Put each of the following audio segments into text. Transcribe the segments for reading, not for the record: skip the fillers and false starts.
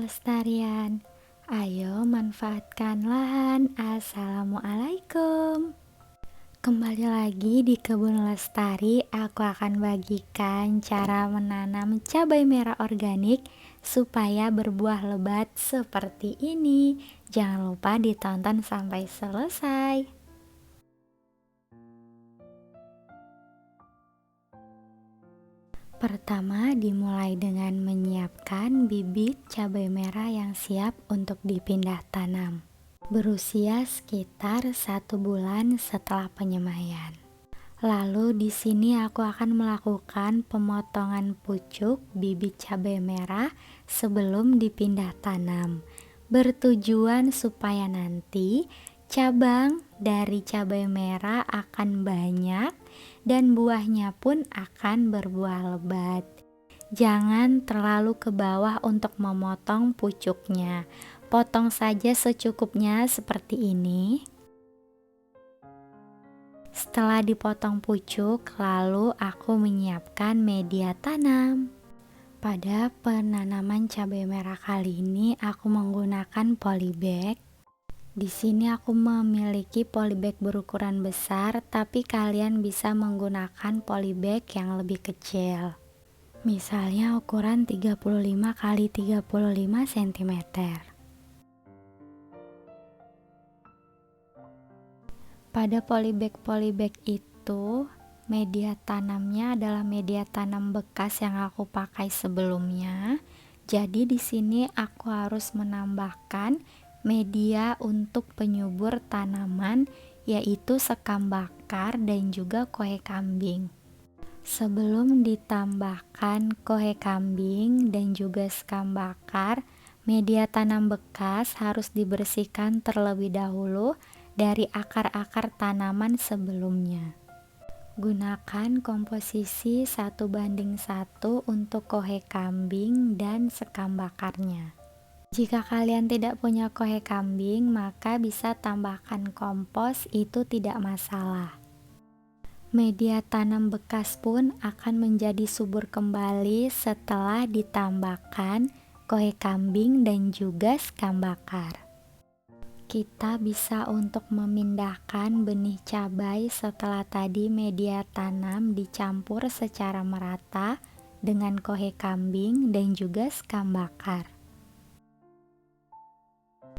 pelestarian. Ayo manfaatkan lahan. Assalamualaikum. Kembali lagi di Kebun Lestari, aku akan bagikan cara menanam cabai merah organik supaya berbuah lebat seperti ini. Jangan lupa ditonton sampai selesai. Pertama, dimulai dengan menyiapkan bibit cabai merah yang siap untuk dipindah tanam, berusia sekitar 1 bulan setelah penyemaian. Lalu di sini aku akan melakukan pemotongan pucuk bibit cabai merah sebelum dipindah tanam, bertujuan supaya nanti cabang dari cabai merah akan banyak dan buahnya pun akan berbuah lebat. Jangan terlalu ke bawah untuk memotong pucuknya. Potong saja secukupnya seperti ini. Setelah dipotong pucuk, lalu aku menyiapkan media tanam. Pada penanaman cabai merah kali ini aku menggunakan polybag. Di sini aku memiliki polybag berukuran besar, tapi kalian bisa menggunakan polybag yang lebih kecil. Misalnya ukuran 35 x 35 cm. Pada polybag itu, media tanamnya adalah media tanam bekas yang aku pakai sebelumnya. Jadi di sini aku harus menambahkan media untuk penyubur tanaman, yaitu sekam bakar dan juga kohe kambing. Sebelum ditambahkan kohe kambing dan juga sekam bakar, media tanam bekas harus dibersihkan terlebih dahulu dari akar-akar tanaman sebelumnya. Gunakan komposisi 1:1 untuk kohe kambing dan sekam bakarnya. Jika kalian tidak punya kohe kambing, maka bisa tambahkan kompos, itu tidak masalah. Media tanam bekas pun akan menjadi subur kembali setelah ditambahkan kohe kambing dan juga sekam bakar. Kita bisa untuk memindahkan benih cabai setelah tadi media tanam dicampur secara merata dengan kohe kambing dan juga sekam bakar.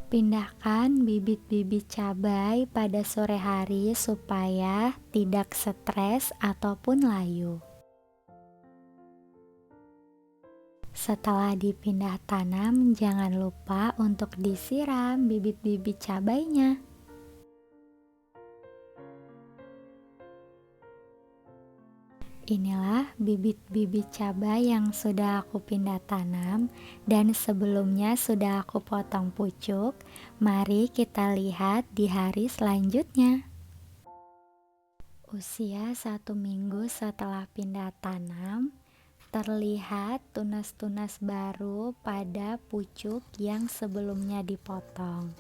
Pindahkan bibit-bibit cabai pada sore hari supaya tidak stres ataupun layu. Setelah dipindah tanam, jangan lupa untuk disiram bibit-bibit cabainya. Inilah bibit-bibit cabai yang sudah aku pindah tanam dan sebelumnya sudah aku potong pucuk. Mari kita lihat di hari selanjutnya. Usia 1 minggu setelah pindah tanam, terlihat tunas-tunas baru pada pucuk yang sebelumnya dipotong.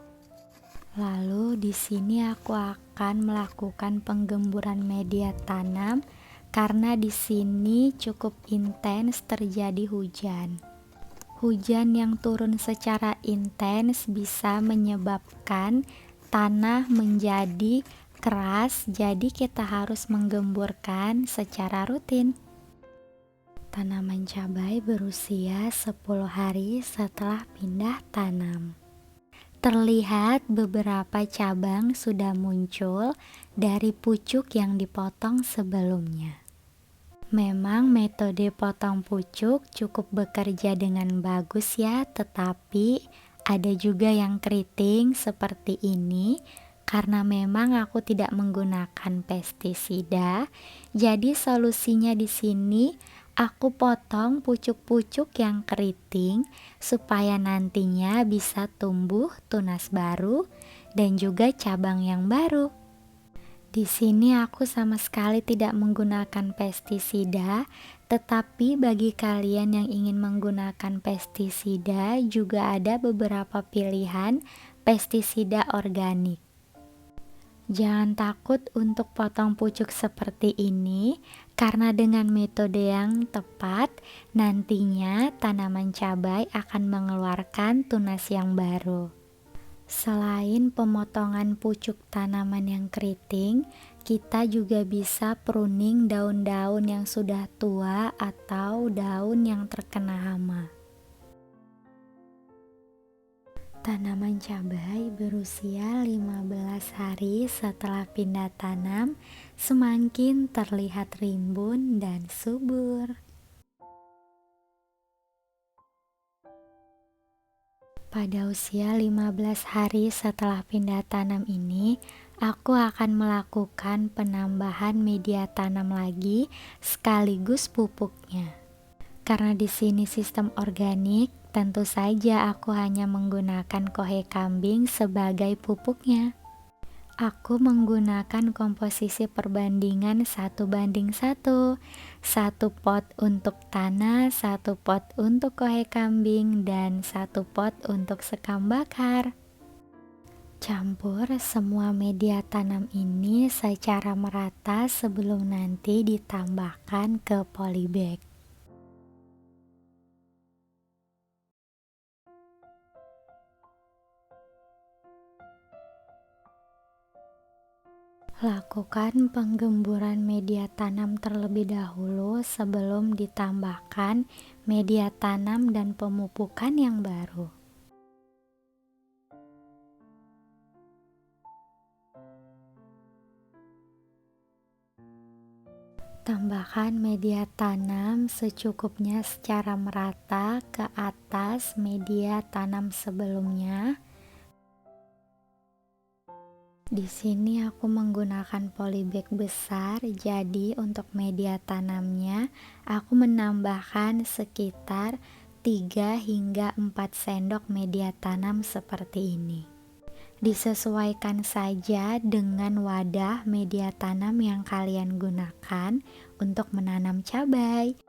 Lalu di sini aku akan melakukan penggemburan media tanam karena di sini cukup intens terjadi hujan. Hujan yang turun secara intens bisa menyebabkan tanah menjadi keras, jadi kita harus menggemburkan secara rutin. Tanaman cabai berusia 10 hari setelah pindah tanam. Terlihat beberapa cabang sudah muncul dari pucuk yang dipotong sebelumnya. Memang metode potong pucuk cukup bekerja dengan bagus ya, tetapi ada juga yang keriting seperti ini karena memang aku tidak menggunakan pestisida. Jadi solusinya di sini aku potong pucuk-pucuk yang keriting supaya nantinya bisa tumbuh tunas baru dan juga cabang yang baru. Di sini aku sama sekali tidak menggunakan pestisida, tetapi bagi kalian yang ingin menggunakan pestisida juga ada beberapa pilihan pestisida organik. Jangan takut untuk potong pucuk seperti ini, Karena dengan metode yang tepat, nantinya tanaman cabai akan mengeluarkan tunas yang baru. Selain pemotongan pucuk tanaman yang keriting, kita juga bisa pruning daun-daun yang sudah tua atau daun yang terkena hama. Tanaman cabai berusia 15 hari setelah pindah tanam semakin terlihat rimbun dan subur. Pada usia 15 hari setelah pindah tanam ini, aku akan melakukan penambahan media tanam lagi sekaligus pupuknya. Karena di sini sistem organik, tentu saja aku hanya menggunakan kohe kambing sebagai pupuknya. Aku menggunakan komposisi perbandingan 1:1, satu pot untuk tanah, satu pot untuk kohe kambing, dan satu pot untuk sekam bakar. Campur semua media tanam ini secara merata sebelum nanti ditambahkan ke polybag. Lakukan penggemburan media tanam terlebih dahulu sebelum ditambahkan media tanam dan pemupukan yang baru. Tambahkan media tanam secukupnya secara merata ke atas media tanam sebelumnya. Di sini aku menggunakan polybag besar, jadi untuk media tanamnya aku menambahkan sekitar 3 hingga 4 sendok media tanam seperti ini. Disesuaikan saja dengan wadah media tanam yang kalian gunakan untuk menanam cabai.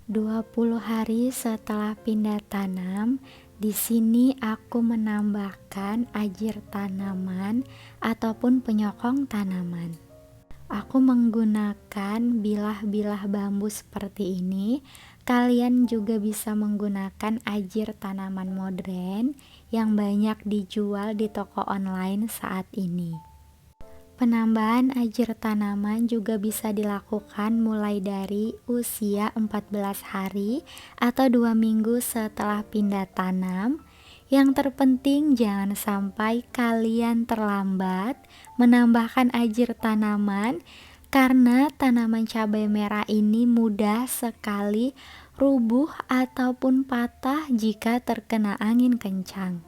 20 hari setelah pindah tanam, di sini aku menambahkan ajir tanaman ataupun penyokong tanaman. Aku menggunakan bilah-bilah bambu seperti ini. Kalian juga bisa menggunakan ajir tanaman modern yang banyak dijual di toko online saat ini. Penambahan ajir tanaman juga bisa dilakukan mulai dari usia 14 hari atau 2 minggu setelah pindah tanam. Yang terpenting jangan sampai kalian terlambat menambahkan ajir tanaman karena tanaman cabai merah ini mudah sekali rubuh ataupun patah jika terkena angin kencang.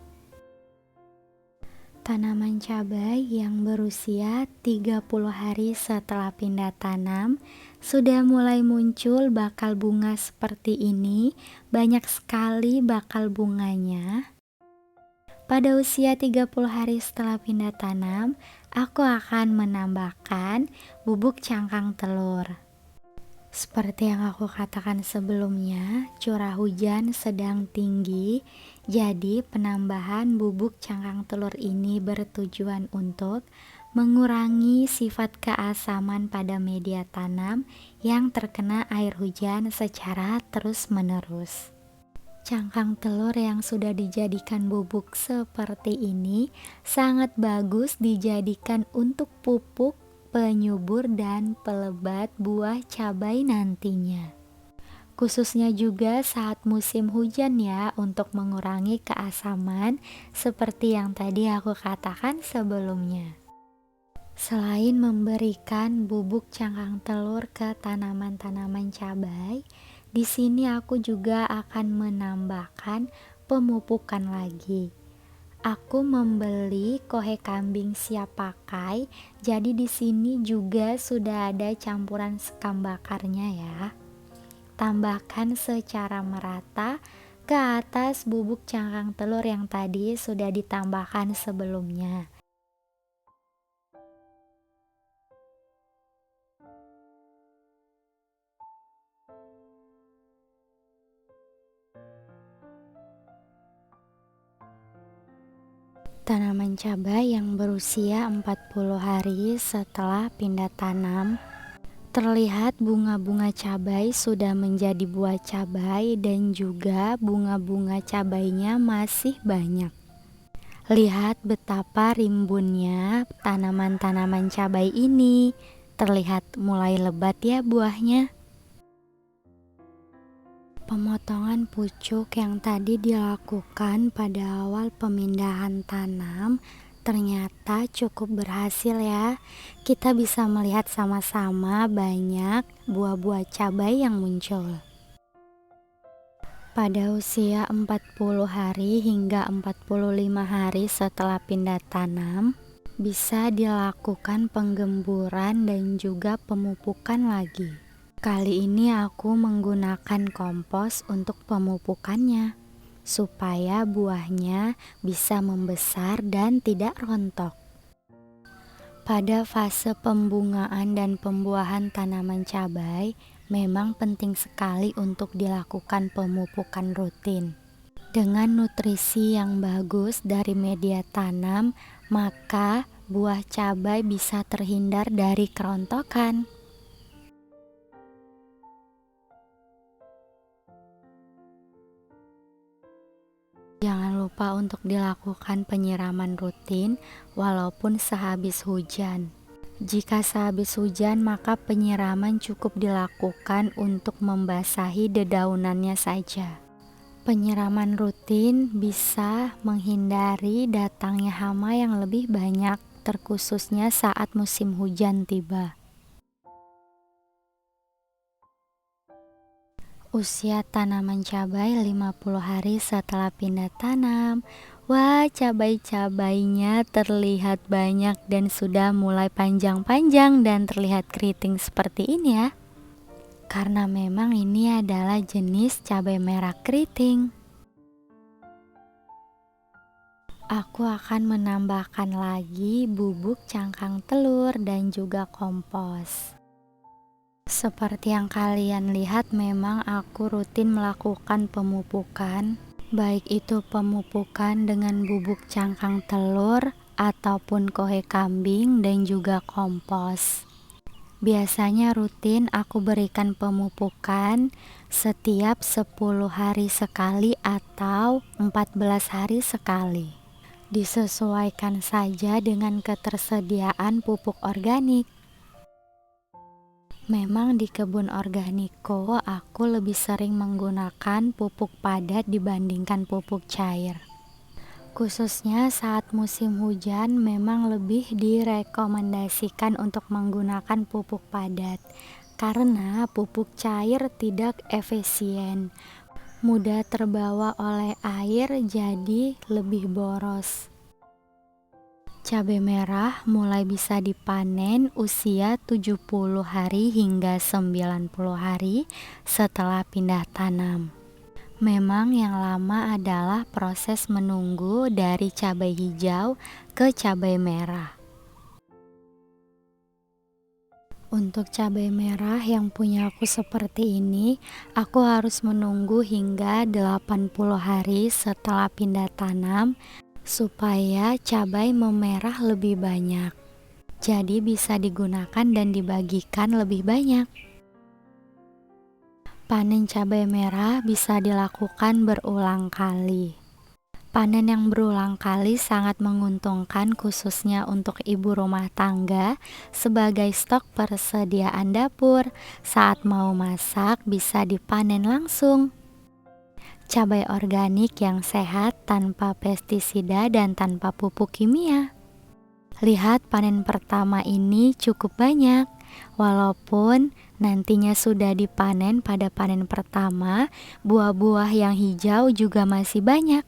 Tanaman cabai yang berusia 30 hari setelah pindah tanam sudah mulai muncul bakal bunga seperti ini, banyak sekali bakal bunganya. Pada usia 30 hari setelah pindah tanam, aku akan menambahkan bubuk cangkang telur. Seperti yang aku katakan sebelumnya, curah hujan sedang tinggi, jadi penambahan bubuk cangkang telur ini bertujuan untuk mengurangi sifat keasaman pada media tanam yang terkena air hujan secara terus-menerus. Cangkang telur yang sudah dijadikan bubuk seperti ini sangat bagus dijadikan untuk pupuk, penyubur dan pelebat buah cabai nantinya. Khususnya juga saat musim hujan ya, untuk mengurangi keasaman seperti yang tadi aku katakan sebelumnya. Selain memberikan bubuk cangkang telur ke tanaman-tanaman cabai, di sini aku juga akan menambahkan pemupukan lagi. Aku membeli kohe kambing siap pakai, jadi di sini juga sudah ada campuran sekam bakarnya ya. Tambahkan secara merata ke atas bubuk cangkang telur yang tadi sudah ditambahkan sebelumnya. Tanaman cabai yang berusia 40 hari setelah pindah tanam, terlihat bunga-bunga cabai sudah menjadi buah cabai dan juga bunga-bunga cabainya masih banyak. Lihat betapa rimbunnya tanaman-tanaman cabai ini. Terlihat mulai lebat ya buahnya. Pemotongan pucuk yang tadi dilakukan pada awal pemindahan tanam ternyata cukup berhasil ya. Kita bisa melihat sama-sama banyak buah-buah cabai yang muncul. Pada usia 40 hari hingga 45 hari setelah pindah tanam, bisa dilakukan penggemburan dan juga pemupukan lagi. Kali ini aku menggunakan kompos untuk pemupukannya, supaya buahnya bisa membesar dan tidak rontok. Pada fase pembungaan dan pembuahan tanaman cabai, memang penting sekali untuk dilakukan pemupukan rutin. Dengan nutrisi yang bagus dari media tanam, maka buah cabai bisa terhindar dari kerontokan. Jangan lupa untuk dilakukan penyiraman rutin walaupun sehabis hujan. Jika sehabis hujan, maka penyiraman cukup dilakukan untuk membasahi dedaunannya saja. Penyiraman rutin bisa menghindari datangnya hama yang lebih banyak, terkhususnya saat musim hujan tiba. Usia tanaman cabai 50 hari setelah pindah tanam. Wah, cabai-cabainya terlihat banyak dan sudah mulai panjang-panjang dan terlihat keriting seperti ini ya. Karena memang ini adalah jenis cabai merah keriting. Aku akan menambahkan lagi bubuk cangkang telur dan juga kompos. Seperti yang kalian lihat, memang aku rutin melakukan pemupukan, baik itu pemupukan dengan bubuk cangkang telur ataupun kohe kambing dan juga kompos. Biasanya rutin aku berikan pemupukan setiap 10 hari sekali atau 14 hari sekali. Disesuaikan saja dengan ketersediaan pupuk organik. Memang di kebun organiko aku lebih sering menggunakan pupuk padat dibandingkan pupuk cair. Khususnya saat musim hujan memang lebih direkomendasikan untuk menggunakan pupuk padat karena pupuk cair tidak efisien, mudah terbawa oleh air jadi lebih boros. Cabai merah mulai bisa dipanen usia 70 hari hingga 90 hari setelah pindah tanam. Memang yang lama adalah proses menunggu dari cabai hijau ke cabai merah. Untuk cabai merah yang punya aku seperti ini, aku harus menunggu hingga 80 hari setelah pindah tanam supaya cabai memerah lebih banyak. Jadi bisa digunakan dan dibagikan lebih banyak. Panen cabai merah bisa dilakukan berulang kali. Panen yang berulang kali sangat menguntungkan khususnya untuk ibu rumah tangga sebagai stok persediaan dapur. Saat mau masak bisa dipanen langsung. Cabai organik yang sehat tanpa pestisida dan tanpa pupuk kimia. Lihat panen pertama ini cukup banyak. Walaupun nantinya sudah dipanen pada panen pertama, buah-buah yang hijau juga masih banyak.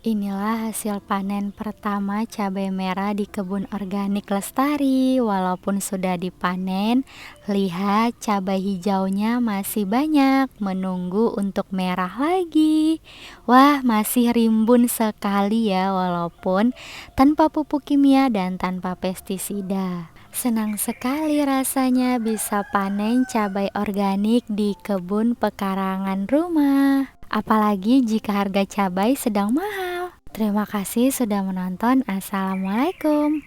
Inilah hasil panen pertama cabai merah di kebun organik Lestari. Walaupun sudah dipanen, lihat cabai hijaunya masih banyak, menunggu untuk merah lagi. Wah, masih rimbun sekali ya, walaupun tanpa pupuk kimia dan tanpa pestisida. Senang sekali rasanya bisa panen cabai organik di kebun pekarangan rumah. apalagi jika harga cabai sedang mahal. Terima kasih sudah menonton. Assalamualaikum.